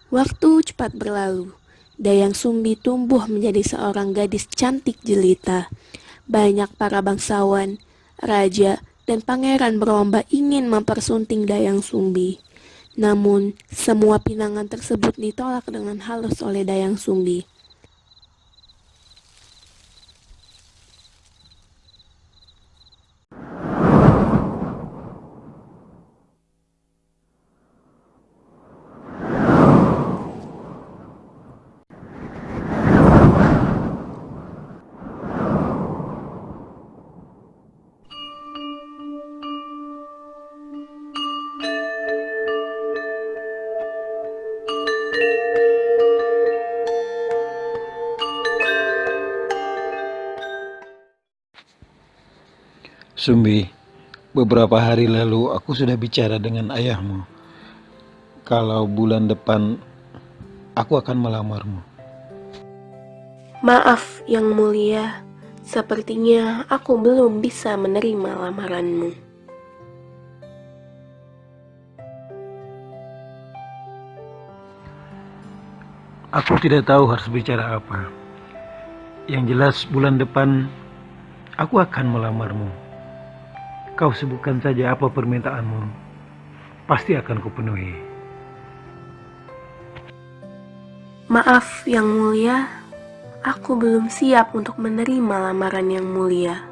Waktu cepat berlalu. Dayang Sumbi tumbuh menjadi seorang gadis cantik jelita. Banyak para bangsawan, raja, dan pangeran berlomba ingin mempersunting Dayang Sumbi. Namun, semua pinangan tersebut ditolak dengan halus oleh Dayang Sumbi. Sumbi, beberapa hari lalu aku sudah bicara dengan ayahmu. Kalau bulan depan aku akan melamarmu. Maaf, Yang Mulia. Sepertinya aku belum bisa menerima lamaranmu. Aku tidak tahu harus bicara apa. Yang jelas bulan depan aku akan melamarmu. Kau sebutkan saja apa permintaanmu. Pasti akan kupenuhi. Maaf, Yang Mulia. Aku belum siap untuk menerima lamaran Yang Mulia.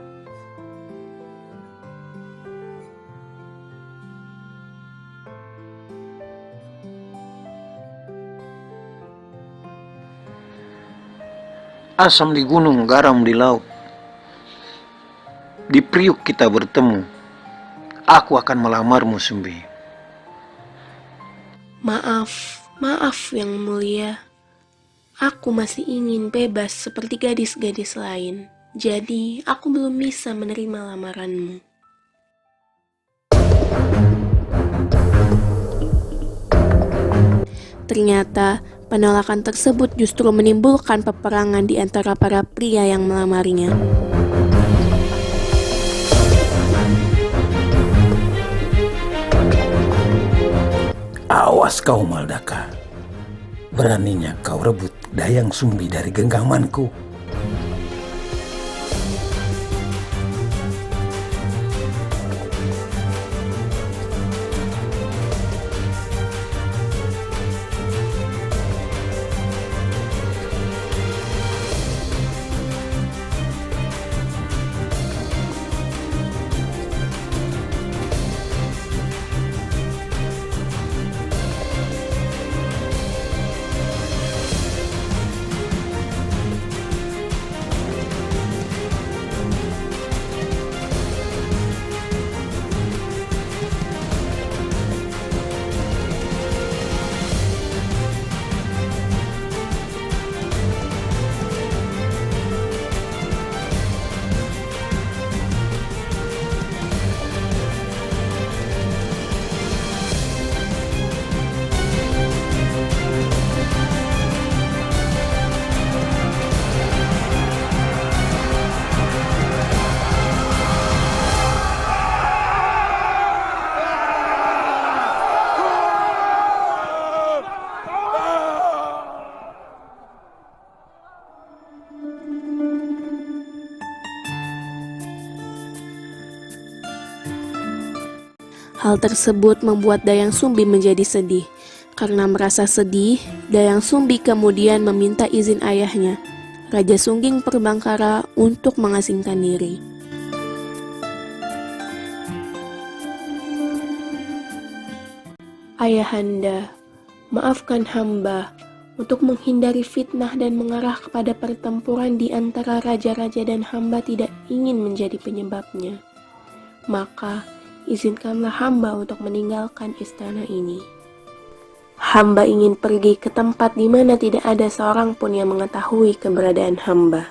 Asam di gunung, garam di laut. Di Priuk kita bertemu. Aku akan melamarmu, Sumbi. Maaf Yang Mulia. Aku masih ingin bebas seperti gadis-gadis lain. Jadi, aku belum bisa menerima lamaranmu. Ternyata, penolakan tersebut justru menimbulkan peperangan di antara para pria yang melamarnya. Awas kau Maldaka, beraninya kau rebut Dayang Sumbi dari genggamanku. Hal tersebut membuat Dayang Sumbi menjadi sedih. Karena merasa sedih, Dayang Sumbi kemudian meminta izin ayahnya, Raja Sungging Perbangkara, untuk mengasingkan diri. Ayahanda, maafkan hamba untuk menghindari fitnah dan mengarah kepada pertempuran di antara raja-raja dan hamba tidak ingin menjadi penyebabnya. Maka, izinkanlah hamba untuk meninggalkan istana ini. Hamba ingin pergi ke tempat di mana tidak ada seorang pun yang mengetahui keberadaan hamba.